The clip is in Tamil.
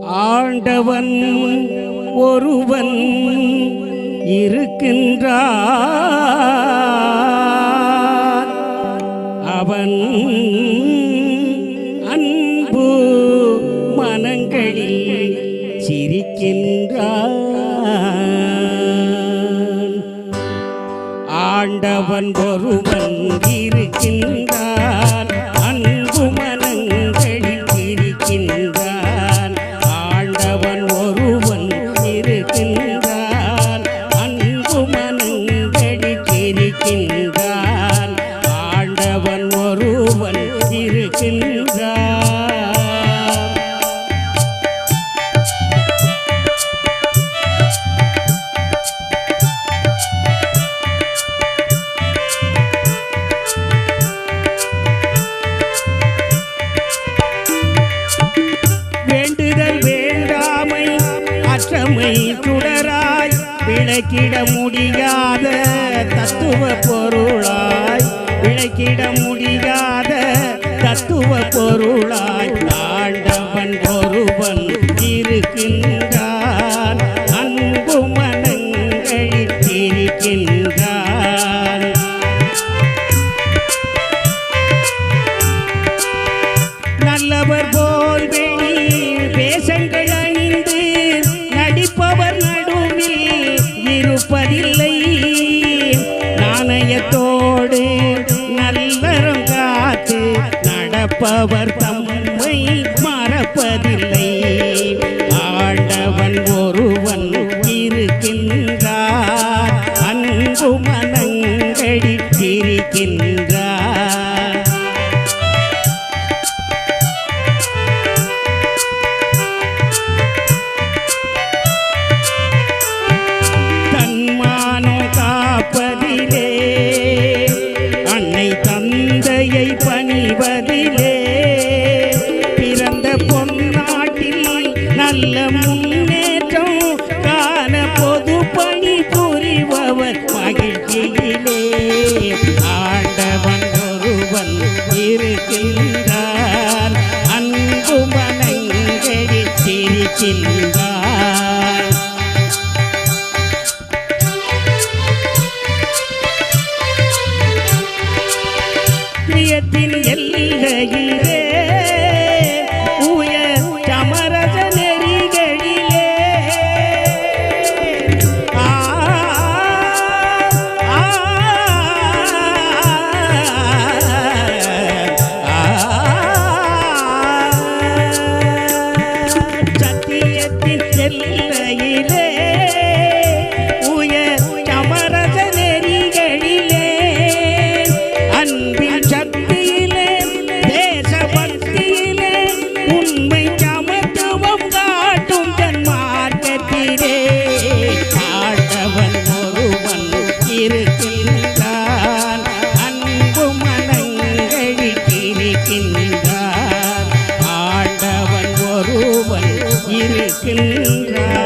ஆண்டவன் ஒருவன் இருக்கின்றான், அவன் அன்பு மனங்களில் சிரிக்கின்றான். ஆண்டவன் ஒருவன் இருக்கின்றான், அன்பு மனங்களில் சிரிக்கின்றான். ஆண்டவன் ஒருவன் இருக்கின்றான், அன்பு மனங்களில் சிரிக்கின்றான். ஆண்டவன் ஒருவன் இருக்கின்றான். சுடராய் விளக்கிட முடியாத தத்துவ பொருளாய், விளக்கிட முடியாத தத்துவ பொருளாய் ஆண்டவன் ஒருவன் இருக்கின்றான், அன்பு மனங்களில் இருக்கின்றான். நல்லவர் போல் வெளி வேஷங்கள் அணிந்து நடிப்பவர் நடுவில் இருப்பதில்லை. நாணயத்தோடு நல்லறம் காத்து நடப்பவர் தம்மை மறப்பதில்லை. ஆண்டவன் ஒருவன் இருக்கின்றான், அன்பு மனங்களில் இருக்கின்றான். காப்பதிலே அன்னை தந்தையை பணிவதிலே பிறந்த பொன்னாட்டில் நல்ல முன்னேற்றம் காண பொது பணி புரிபவர் மகிழ்ச்சியிலே. ஆண்டவன் ஒருவன் இருக்கின்றான், அன்பு மனங்களில் சிரிக்கின்றான். எல்லையிலே உயர் சமரச நெறிகளிலே சத்தியத்தின் எல்லையிலே உயர் சமரச நெறிகளிலே அன்பின் சக்தியிலே தேசபக்தியிலே உண்மை சமத்துவம் காட்டும் ஜன்மார்க்கத்திலே ஆண்டவன் ஒருவன் இருக்கின்றான், அன்பு மனங்களில் இருக்கின்றான். ஆண்டவன் ஒருவன் இருக்கின்றான்.